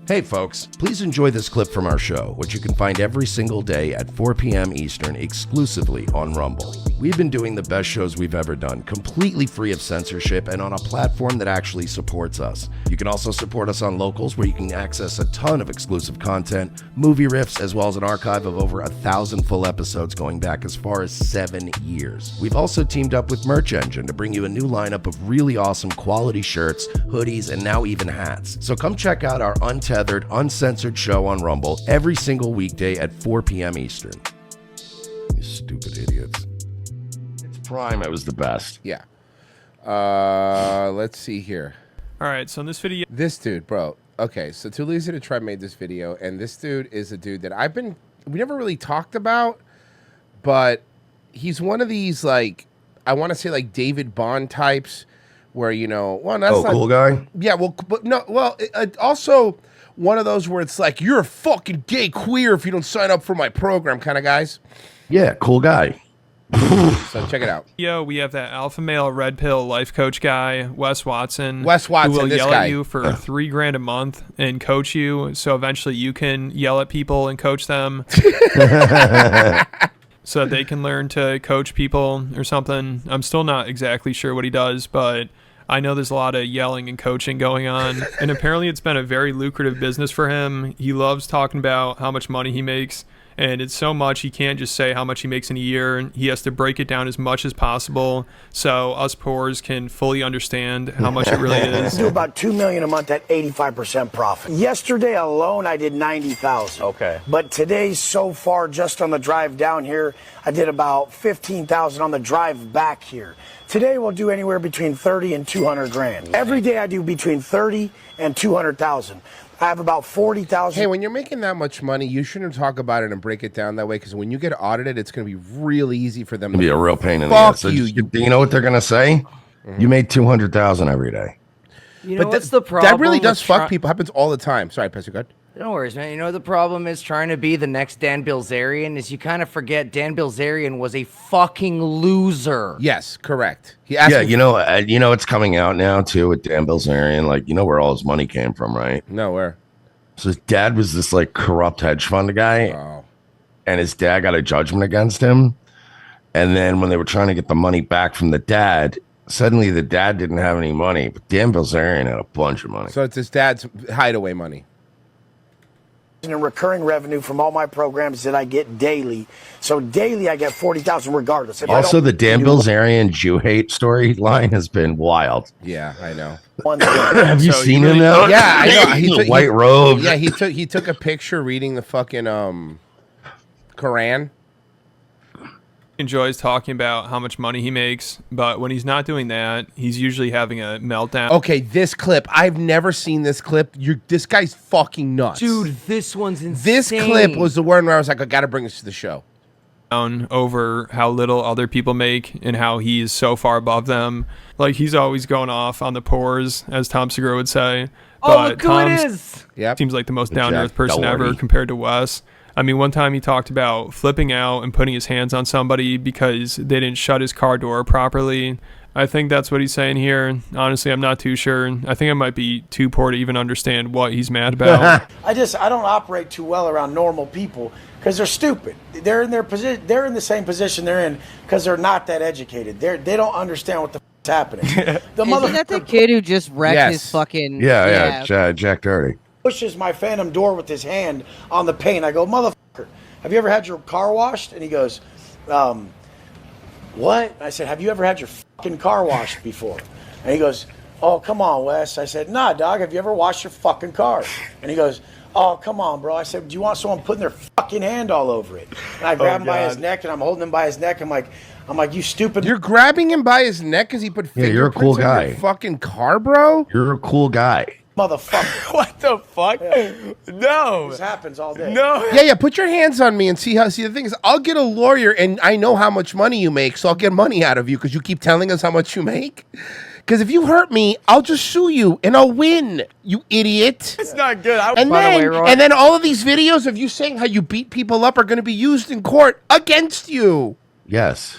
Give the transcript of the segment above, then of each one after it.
Hey folks, please enjoy this clip from our show, which you can find every single day at 4 p.m. Eastern exclusively on Rumble. We've been doing the best shows we've ever done, completely free of censorship and on a platform that actually supports us. You can also support us on Locals, where you can access a ton of exclusive content, movie riffs, as well as an archive of over 1,000 full episodes going back as far as 7 years. We've also teamed up with Merch Engine to bring you a new lineup of really awesome quality shirts, hoodies, and now even hats. So come check out our untethered, uncensored show on Rumble every single weekday at 4 p.m. Eastern. You stupid idiots. It's Prime. It was the best. Yeah. Let's see here. All right, so in this video... This dude, bro. Okay, so Too Lazy to Try made this video, and this dude is a dude that we never really talked about, but he's one of these, like, I want to say, like, David Bond types, where, you know... Well, that's not, cool guy? Yeah, well, but no, well, also one of those where it's like, you're a fucking gay queer if you don't sign up for my program kind of guys. Yeah, cool guy. So check it out. We have that alpha male red pill life coach guy, Wes Watson. Wes Watson, who will this yell guy. at you for $3,000 a month and coach you, so eventually you can yell at people and coach them, so that they can learn to coach people or something. I'm still not exactly sure what he does, but I know there's a lot of yelling and coaching going on, and apparently it's been a very lucrative business for him. He loves talking about how much money he makes. And it's so much, he can't just say how much he makes in a year. He has to break it down as much as possible so us poors can fully understand how much it really is. I do about $2 million a month at 85% profit. Yesterday alone, I did 90,000. Okay. But today, so far, just on the drive down here, I did about 15,000 on the drive back here. Today, we'll do anywhere between 30 and 200 grand. Every day, I do between 30 and 200,000. I have about 40,000. Hey, when you're making that much money, you shouldn't talk about it and break it down that way, because when you get audited, it's going to be real easy for them to be a real pain in the ass. Fuck you. You know what they're going to say? You made 200,000 every day. You know But what's the problem? that really does with fuck people. Happens all the time. Sorry, Pastor, go ahead. No worries, man. You know what the problem is trying to be the next Dan Bilzerian is you kind of forget Dan Bilzerian was a fucking loser. Yes, correct. He asked You know it's coming out now too with Dan Bilzerian. Like, you know where all his money came from, right? Nowhere. So his dad was this like corrupt hedge fund guy, and his dad got a judgment against him. And then when they were trying to get the money back from the dad, suddenly the dad didn't have any money, but Dan Bilzerian had a bunch of money. So it's his dad's hideaway money. In recurring revenue from all my programs that I get daily. So daily I get 40,000 regardless. If Also, the Dan Bilzerian Jew hate storyline has been wild. Yeah, I know. Have you seen him now? Yeah, I know. White robe. Yeah, he took a picture reading the fucking Quran. Enjoys talking about how much money he makes, but when he's not doing that, he's usually having a meltdown. Okay, this clip. I've never seen this clip. This guy's fucking nuts. Dude, this one's insane. This clip was the one where I was like, I gotta bring this to the show. Over how little other people make and how he's so far above them. Like, he's always going off on the poors, as Tom Segura would say. Oh, look who it is! Yep. Seems like the most down-to-earth person Doherty. ever compared to Wes. I mean, one time he talked about flipping out and putting his hands on somebody because they didn't shut his car door properly. I think that's what he's saying here. Honestly, I'm not too sure. I think I might be too poor to even understand what he's mad about. I don't operate too well around normal people because they're stupid. They're in their position. They're in the same position they're in because they're not that educated. They don't understand what the is happening. Isn't that the kid who just wrecked his fucking... Jack Doherty. Pushes my phantom door with his hand on the pane. I go, motherfucker, have you ever had your car washed? And he goes, what? I said, have you ever had your fucking car washed before? And he goes, oh, come on, Wes. I said, nah, dog, have you ever washed your fucking car? And he goes, oh, come on, bro. I said, do you want someone putting their fucking hand all over it? And I grab him by his neck, and I'm holding him by his neck. I'm like, you stupid. You're grabbing him by his neck because he put fingerprints you're a cool in guy. your fucking car, bro? You're a cool guy. Motherfucker. What the fuck? Yeah. No. This happens all day. No. Yeah, put your hands on me and see the thing is, I'll get a lawyer and I know how much money you make, so I'll get money out of you because you keep telling us how much you make. Because if you hurt me, I'll just sue you and I'll win, you idiot. It's not good. And then all of these videos of you saying how you beat people up are going to be used in court against you. Yes.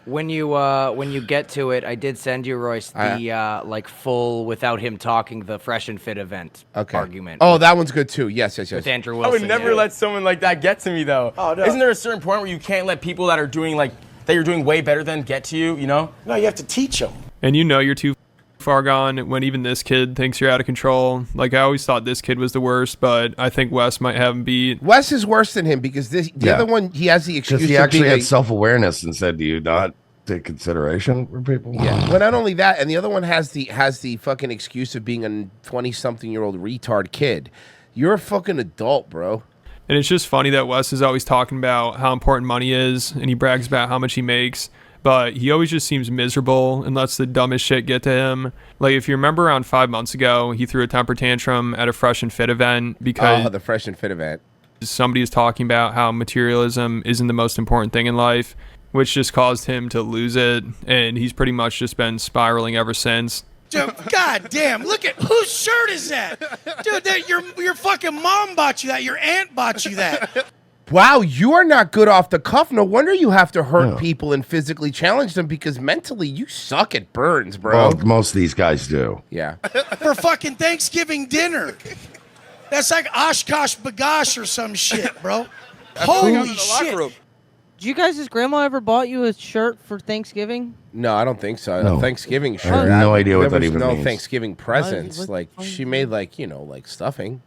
When you get to it, I did send you, Royce, the like full without him talking the Fresh and Fit event argument. Oh, that one's good too. Yes. With Andrew Wilson. I would never let someone like that get to me though. Oh, no. Isn't there a certain point where you can't let people that are doing like that you're doing way better than get to you? You know? No, you have to teach them. And you know you're too far gone when even this kid thinks you're out of control. Like, I always thought this kid was the worst, but I think Wes might have him beat. Wes is worse than him because the other one, he has the excuse. Because he actually had self-awareness and said, "Do you not take consideration for people?" Yeah. Well, not only that, and the other one has the fucking excuse of being a 20-something-year-old retard kid. You're a fucking adult, bro. And it's just funny that Wes is always talking about how important money is, and he brags about how much he makes. But he always just seems miserable and lets the dumbest shit get to him. Like, if you remember around 5 months ago, he threw a temper tantrum at a Fresh and Fit event because the Fresh and Fit event. Somebody is talking about how materialism isn't the most important thing in life, which just caused him to lose it. And he's pretty much just been spiraling ever since. Dude, God damn, look at whose shirt is that? Dude, your fucking mom bought you that. Your aunt bought you that. Wow, you are not good off the cuff. No wonder you have to hurt people and physically challenge them because mentally you suck at burns, bro. Well, most of these guys do. Yeah. For fucking Thanksgiving dinner. That's like Oshkosh Bagosh or some shit, bro. Holy shit. Did you guys' grandma ever bought you a shirt for Thanksgiving? No, I don't think so. No. A Thanksgiving shirt. I have no idea what that even no means. Thanksgiving presents. Like, she made, like, you know, like stuffing.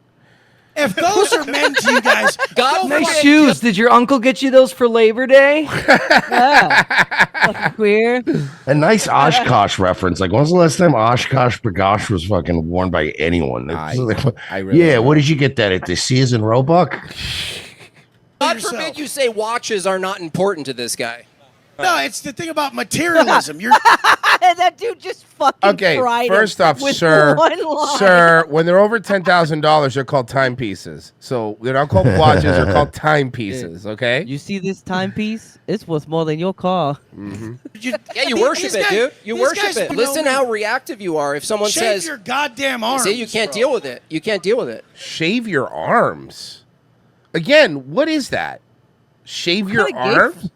If those are meant to you guys, nice shoes. Did your uncle get you those for Labor Day? Yeah. Queer. A nice Oshkosh reference. Like, when's the last time Oshkosh Bagosh was fucking worn by anyone? I really what did you get that at the Sears and Roebuck? God forbid you say watches are not important to this guy. No, it's the thing about materialism. That dude just fucking fried first him off, with sir, one line. sir, when they're over $10,000, they're called timepieces. So they're not called watches; they're called timepieces. Okay. You see this timepiece? It's worth more than your car. Mm-hmm. Yeah, you worship it, dude. You worship it. Listen how reactive you are. If someone Shave says, your goddamn arms. See, you can't deal with it. You can't deal with it. Shave your arms. Again, what is that? Shave your arms?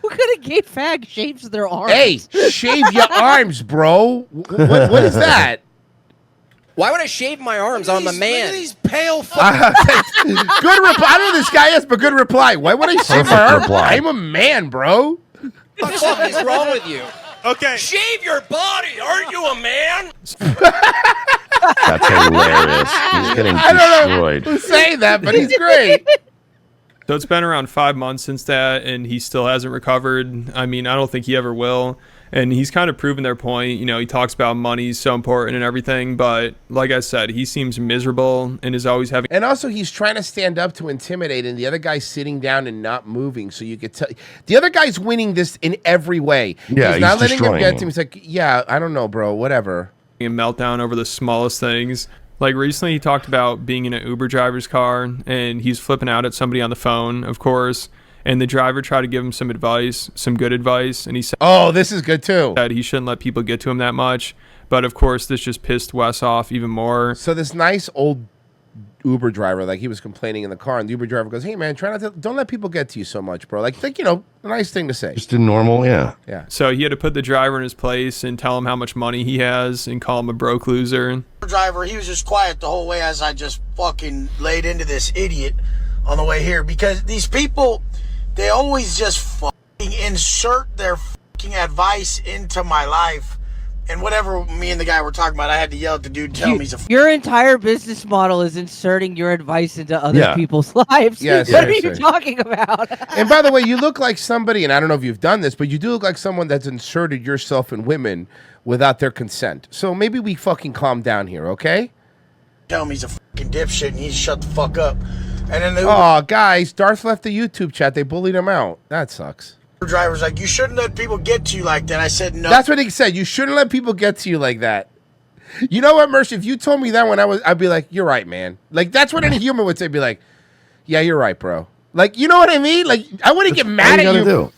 What kind of gay fag shaves their arms? Hey, shave your arms, bro. What is that? Why would I shave my arms? I'm a man. Look at these pale Good reply. I don't know who this guy is, but good reply. Why would I shave my arms? I'm a man, bro. What the fuck is wrong with you? Okay. Shave your body. Aren't you a man? That's hilarious. He's getting I don't know destroyed. who's saying that, but he's great. So it's been around 5 months since that, and he still hasn't recovered. I mean, I don't think he ever will. And he's kind of proven their point. You know, he talks about money is so important and everything, but like I said, he seems miserable and is always having... And also, he's trying to stand up to intimidate, and the other guy's sitting down and not moving, so you could tell... The other guy's winning this in every way. Yeah, he's not letting him destroying get to him. He's like, yeah, I don't know, bro, whatever. A meltdown over the smallest things. Like, recently he talked about being in an Uber driver's car, and he's flipping out at somebody on the phone, of course, and the driver tried to give him some advice, some good advice, and he said, oh, this is good too, that he shouldn't let people get to him that much. But of course, this just pissed Wes off even more. So this nice old Uber driver, like, he was complaining in the car, and the Uber driver goes, hey man, try not to, don't let people get to you so much, bro. Like, you know, a nice thing to say. Just a normal, yeah. So he had to put the driver in his place and tell him how much money he has and call him a broke loser. Driver, he was just quiet the whole way as I just fucking laid into this idiot on the way here, because these people, they always just fucking insert their fucking advice into my life. And whatever me and the guy were talking about, I had to yell at the dude, tell him he's a Your entire business model is inserting your advice into other people's lives. Yes, What are you talking about? And by the way, you look like somebody, and I don't know if you've done this, but you do look like someone that's inserted yourself in women without their consent. So maybe we fucking calm down here, okay? tell him he's a fucking dipshit and he needs to shut the fuck up. And then the oh, guys, Darth left the YouTube chat. They bullied him out. That sucks. driver's like, you shouldn't let people get to you like that. I said no. That's what he said. You shouldn't let people get to you like that. You know what, Mersh? If you told me that when I'd be like, you're right, man. Like, that's what any human would say. Be like, yeah, you're right, bro. Like, you know what I mean? Like, I wouldn't get mad at you.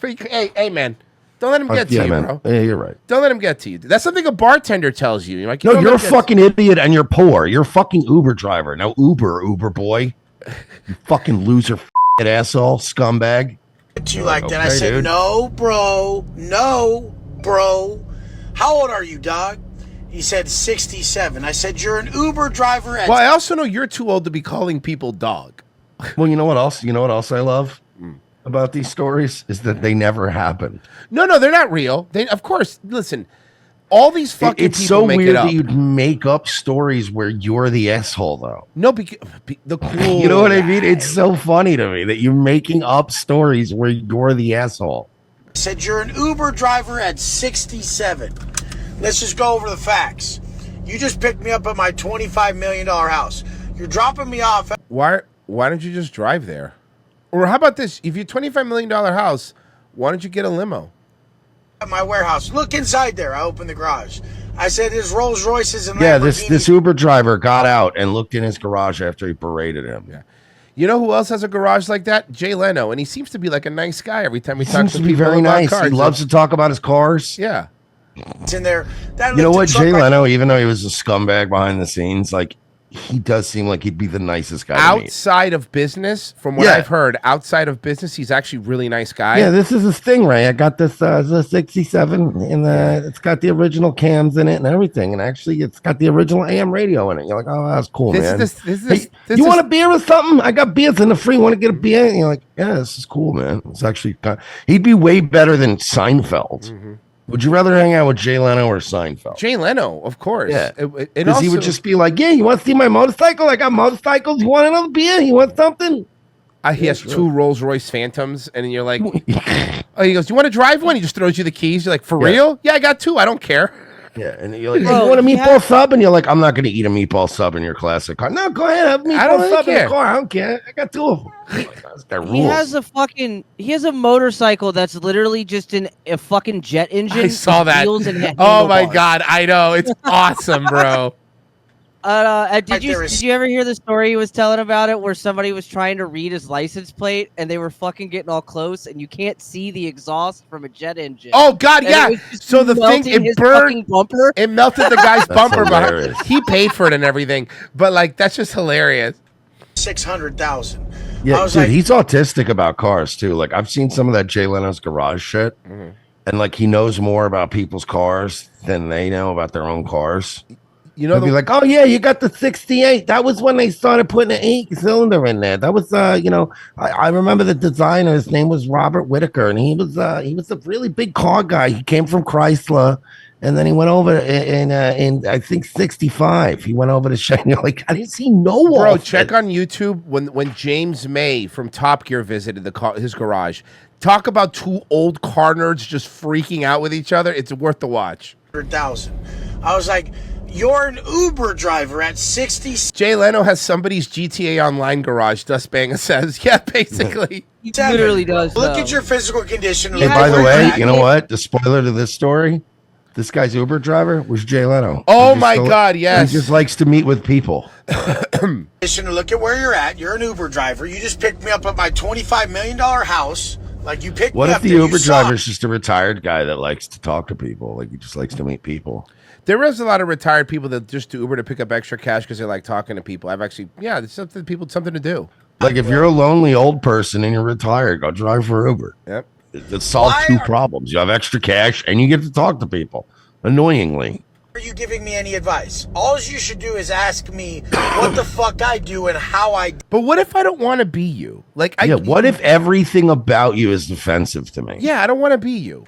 Hey, man. Don't let him get to you, man. bro. Yeah, you're right. Don't let him get to you. That's something a bartender tells you. Like, no, you're a fucking idiot and you're poor. You're a fucking Uber driver. Now, Uber boy. You fucking loser, asshole, scumbag. To you like that. I Okay, said, dude. no, bro. No, bro. How old are you, dog? He said 67. I said, you're an Uber driver at... Well, I also know you're too old to be calling people dog. Well, you know what else? You know what else I love about these stories is that they never happened. No, they're not real. They, of course, listen, all these fucking It's people so make weird it up. that you'd make up stories where you're the asshole, though. No, because the cool. You know what I mean? It's so funny to me that you're making up stories where you're the asshole. I said, you're an Uber driver at 67. Let's just go over the facts. You just picked me up at my $25 million house. You're dropping me off. Why don't you just drive there? Or how about this? If you're $25 million house, why don't you get a limo? At my warehouse. Look inside there. I opened the garage. I said, there's Rolls Royces and Yeah, Lamborghinis. this Uber driver got out and looked in his garage after he berated him. Yeah. You know who else has a garage like that? Jay Leno. And he seems to be like a nice guy every time he He talks seems to to be people very about nice. cars. He loves to talk about his cars. Yeah. It's in there. That You know lifted what, truck Jay right- Leno, even though he was a scumbag behind the scenes, like he does seem like he'd be the nicest guy to meet. Outside of business, from what Yeah. I've heard, outside of business, he's actually a really nice guy. Yeah, this is a Stingray. I got this the 67, and it's got the original cams in it and everything. And actually, it's got the original AM radio in it. You're like, oh, that's cool, This man. is this Hey, this you is- want a beer or something? I got beers in the free. Want to get a beer? And you're like, yeah, this is cool, man. It's actually he'd be way better than Seinfeld. Would you rather hang out with Jay Leno or Seinfeld? Jay Leno, of course. Yeah. And Because he would also- just be like, yeah, you want to see my motorcycle? I got motorcycles. You want another beer? You want something? he has two Rolls Royce Phantoms, and you're like, oh, he goes, you want to drive one? He just throws you the keys. You're like, for Yeah. real? Yeah, I got two. I don't care. Yeah, and you're like, hey, Bro, you want a he meatball sub? And you're like, I'm not going to eat a meatball sub in your classic car. No, go ahead, have a meatball I don't really sub in care. the car. I don't care. I got two of them. This guy He rules. has a motorcycle that's literally just a fucking jet engine. I saw with that. wheels and Oh my handlebars. God, I know. It's awesome, bro. Did you ever hear the story he was telling about it, where somebody was trying to read his license plate and they were fucking getting all close, and you can't see the exhaust from a jet engine? Oh God, And yeah. it was just So the thing, melting it his burned. fucking bumper. It melted the guy's That's bumper behind. hilarious. He paid for it and everything, but like that's just hilarious. 600,000. Yeah, I was dude, like, he's autistic about cars too. Like I've seen some of that Jay Leno's garage shit, and like he knows more about people's cars than they know about their own cars. You know, He'll be like, "Oh yeah, you got the '68. That was when they started putting an 8-cylinder in there. That was, I remember the designer. His name was Robert Whitaker, and he was a really big car guy. He came from Chrysler, and then he went over in I think '65. He went over to Chevy. Like, I didn't see no one. bro, check on YouTube when James May from Top Gear visited his garage. Talk about two old car nerds just freaking out with each other. It's worth the watch. 100,000. I was like, you're an Uber driver at 60. Jay Leno has somebody's GTA Online garage. Dust Banga says, yeah, basically. He literally does. Look though. at your physical condition. Hey, by the way, you know what? The spoiler to this story: this guy's Uber driver was Jay Leno. Oh He my just- God, yes. He just likes to meet with people. Condition. Look at where you're at. You're an Uber driver. You just picked me up at my $25 million house. Like you picked What me if up. the there. You Uber saw driver is just a retired guy that likes to talk to people? Like he just likes to meet people. There is a lot of retired people that just do Uber to pick up extra cash because they like talking to people. I've actually, yeah, it's something to do. Like if you're a lonely old person and you're retired, go drive for Uber. Yep. It solves two problems. You have extra cash and you get to talk to people. Annoyingly. Are you giving me any advice? All you should do is ask me what the fuck I do and how I. But what if I don't want to be you? Like, What if everything about you is offensive to me? Yeah, I don't want to be you.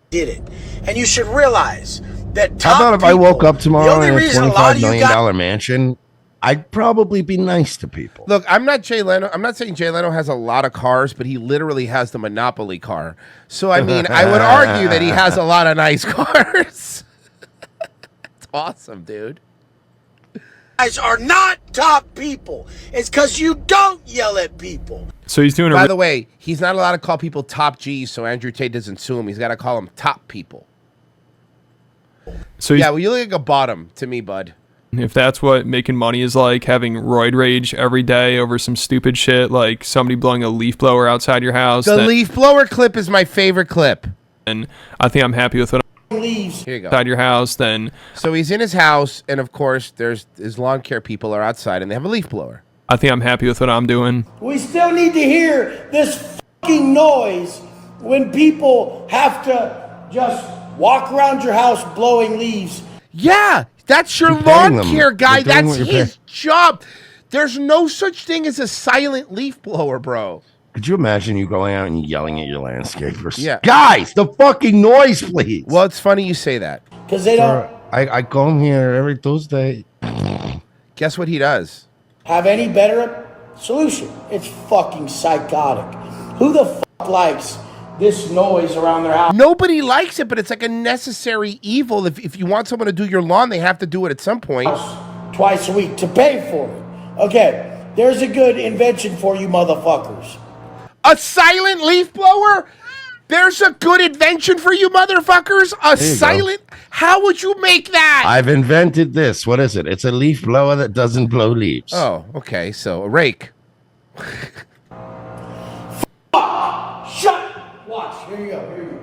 Did it, and you should realize that. How about if I woke up the tomorrow only in a reason a lot $25 of you million got mansion? I'd probably be nice to people. Look, I'm not Jay Leno. I'm not saying Jay Leno has a lot of cars, but he literally has the Monopoly car. So, I mean, I would argue that he has a lot of nice cars. It's awesome, dude. guys are not top people. It's because you don't yell at people. So he's doing By the way, he's not allowed to call people top G's, so Andrew Tate doesn't sue him. He's got to call them top people. So he's, yeah, well, you look like a bottom to me, bud. if that's what making money is like, having roid rage every day over some stupid shit like somebody blowing a leaf blower outside your house. The leaf blower clip is my favorite clip. And I think I'm happy with what Leaves. Here you go. outside your house. Then So he's in his house, and of course, there's his lawn care people are outside, and they have a leaf blower. I think I'm happy with what I'm doing. We still need to hear this fucking noise when people have to just walk around your house blowing leaves. Yeah, that's your lawn care guy. That's his job. There's no such thing as a silent leaf blower, bro. Could you imagine you going out and yelling at your landscapers? Yeah. Guys, the fucking noise, please. Well, it's funny you say that. Because they don't I come here every Tuesday. Guess what he does? have any better solution. It's fucking psychotic. Who the fuck likes this noise around their house? Nobody likes it, but it's like a necessary evil. If you want someone to do your lawn, they have to do it at some point. Twice a week to pay for it. Okay, there's a good invention for you motherfuckers. A silent leaf blower? There's a good invention for you motherfuckers? A silent? How would you make that? I've invented this. What is it? It's a leaf blower that doesn't blow leaves. Oh, okay. So a rake. Shut! Watch. Here you go. Here you go.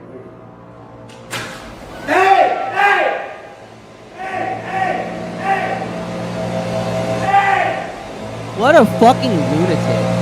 Hey! Hey! Hey! Hey! Hey! Hey! What a fucking lunatic.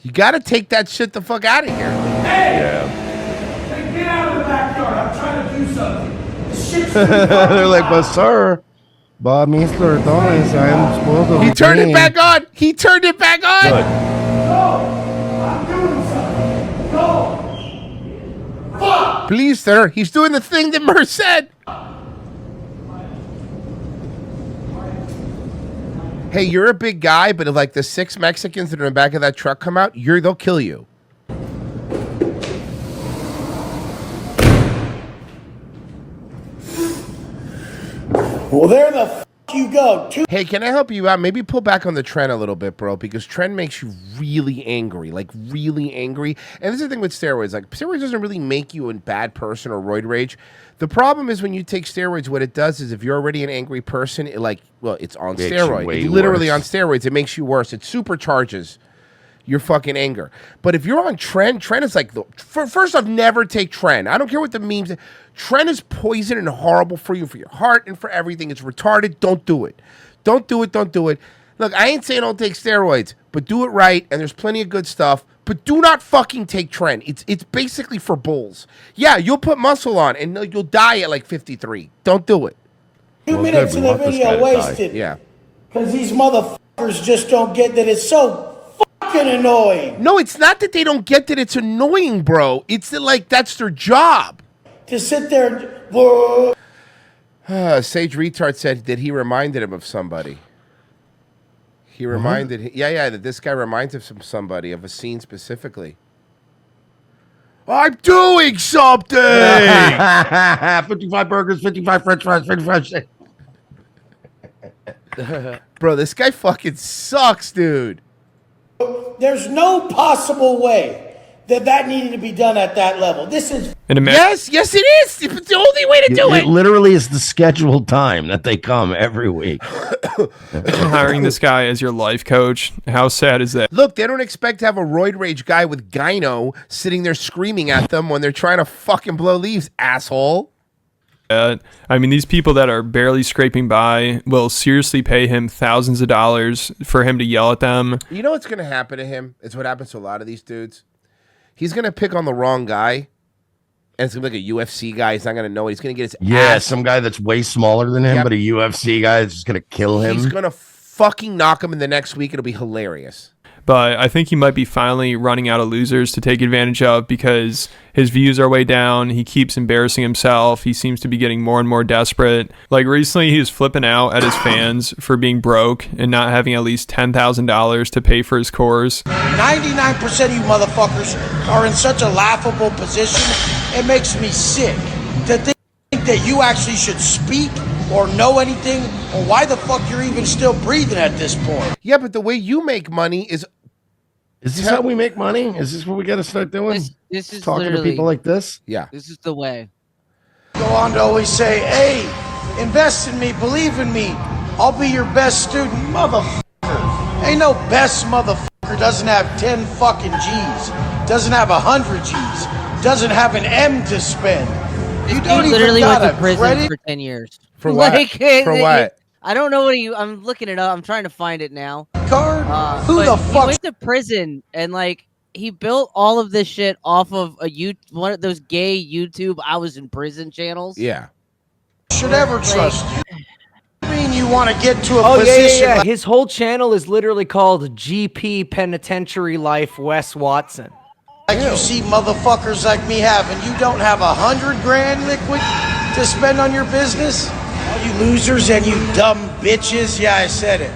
You gotta take that shit the fuck out of here. Hey! Yeah. Get out of the backyard. I'm trying to do something. This shit's They're like, but sir, but Mr. Adonis, I am supposed to. He turned it back on. He turned it back on. Good. No! I'm doing something. No! Fuck! Please, sir. He's doing the thing that Mur said. Hey, you're a big guy, but if like the 6 Mexicans that are in the back of that truck come out, they'll kill you. Well, there the fuck you go. Hey, can I help you out? Maybe pull back on the trend a little bit, bro, because trend makes you really angry, like really angry. And this is the thing with steroids. Like, steroids doesn't really make you a bad person or roid rage. The problem is when you take steroids, what it does is if you're already an angry person, it's on steroids. It's literally on steroids. It makes you worse. It supercharges your fucking anger. But if you're on trend is like, first off, never take trend. I don't care what the memes. Trend is poison and horrible for you, for your heart and for everything. It's retarded. Don't do it. Don't do it. Don't do it. Look, I ain't saying don't take steroids, but do it right. And there's plenty of good stuff. But do not fucking take trend. It's basically for bulls. Yeah, you'll put muscle on and you'll die at like 53. Don't do it. 2 minutes of the video wasted. Yeah. Because these motherfuckers just don't get that it's so fucking annoying. No, it's not that they don't get that it's annoying, bro. It's that, like, that's their job. To sit there and... Sage Retard said that he reminded him of somebody. He reminded him, that this guy reminds him of somebody, of a scene specifically. I'm doing something! 55 burgers, 55 french fries, 55 Bro, this guy fucking sucks, dude. There's no possible way that needed to be done at that level. This is... Yes, it is. It's the only way to do it. It literally is the scheduled time that they come every week. Hiring this guy as your life coach, how sad is that? Look, they don't expect to have a roid rage guy with gyno sitting there screaming at them when they're trying to fucking blow leaves, asshole. I mean, these people that are barely scraping by will seriously pay him thousands of dollars for him to yell at them. You know what's going to happen to him? It's what happens to a lot of these dudes. He's going to pick on the wrong guy. And it's going to be like a UFC guy. He's not going to know it. He's going to get his ass. Some guy that's way smaller than him, but a UFC guy is just going to kill him. He's going to fucking knock him in the next week. It'll be hilarious. But I think he might be finally running out of losers to take advantage of because his views are way down. He keeps embarrassing himself. He seems to be getting more and more desperate. Like recently, he was flipping out at his fans for being broke and not having at least $10,000 to pay for his course. 99% of you motherfuckers are in such a laughable position. It makes me sick to think that you actually should speak or know anything, or why the fuck you're even still breathing at this point. Yeah, but the way you make money is... Is this how we make money? Is this what we got to start doing? This is talking to people like this? Yeah. This is the way. Go on to always say, hey, invest in me, believe in me. I'll be your best student. Motherfucker. Ain't no best motherfucker doesn't have 10 fucking G's, doesn't have 100 G's, doesn't have an M to spend. You don't He literally even went got to a prison credit for 10 years. For what? For what? I don't know what I'm looking it up. I'm trying to find it now. card. Who But the he fuck? went to prison and like he built all of this shit off of one of those gay YouTube I was in prison channels. Yeah. Should ever trust you? I mean, you want to get to a Oh, position. yeah. His whole channel is literally called GP Penitentiary Life Wes Watson. Like you see motherfuckers like me have, and you don't have 100 grand liquid to spend on your business? All you losers and you dumb bitches. Yeah, I said it.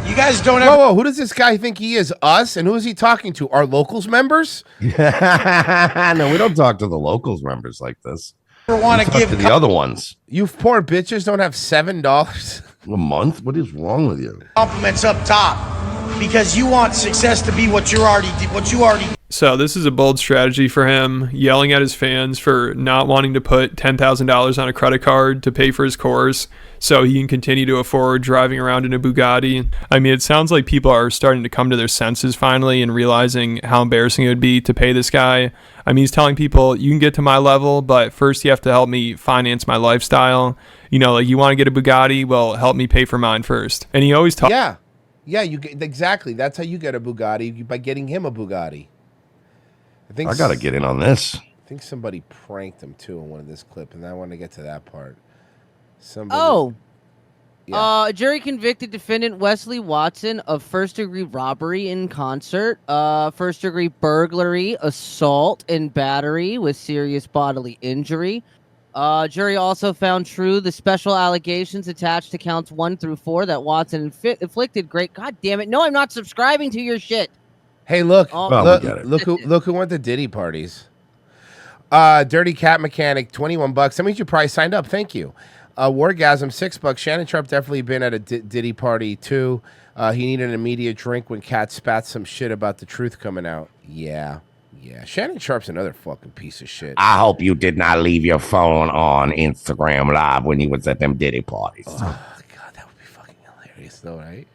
You guys don't have. Whoa, who does this guy think he is? Us? And who is he talking to? Our locals members? No, we don't talk to the locals members like this. Want We to talk give to the other ones. You poor bitches don't have $7 A month? What is wrong with you? compliments up top because you want success to be what you already. So this is a bold strategy for him, yelling at his fans for not wanting to put $10,000 on a credit card to pay for his course so he can continue to afford driving around in a Bugatti. I mean, it sounds like people are starting to come to their senses finally and realizing how embarrassing it would be to pay this guy. I mean, he's telling people, you can get to my level, but first you have to help me finance my lifestyle. You know, like, you want to get a Bugatti? Well, help me pay for mine first. And he always talks. Yeah, you get, exactly. That's how you get a Bugatti, by getting him a Bugatti. I got to get in on this. I think somebody pranked him too in one of this clip, and I want to get to that part. Somebody, Jury convicted defendant Wesley Watson of first-degree robbery in concert, first-degree burglary, assault, and battery with serious bodily injury. Jury also found true the special allegations attached to counts 1 through 4 that Watson inflicted great. God damn it! No, I'm not subscribing to your shit. Hey, look! Oh, Look who went to Diddy parties. Dirty Cat Mechanic, $21. That means you probably signed up. Thank you. Wargasm, $6. Shannon Sharp definitely been at a Diddy party too. He needed an immediate drink when Cat spat some shit about the truth coming out. Yeah. Shannon Sharp's another fucking piece of shit. I hope you did not leave your phone on Instagram Live when you was at them Diddy parties. Oh God, that would be fucking hilarious, though, right?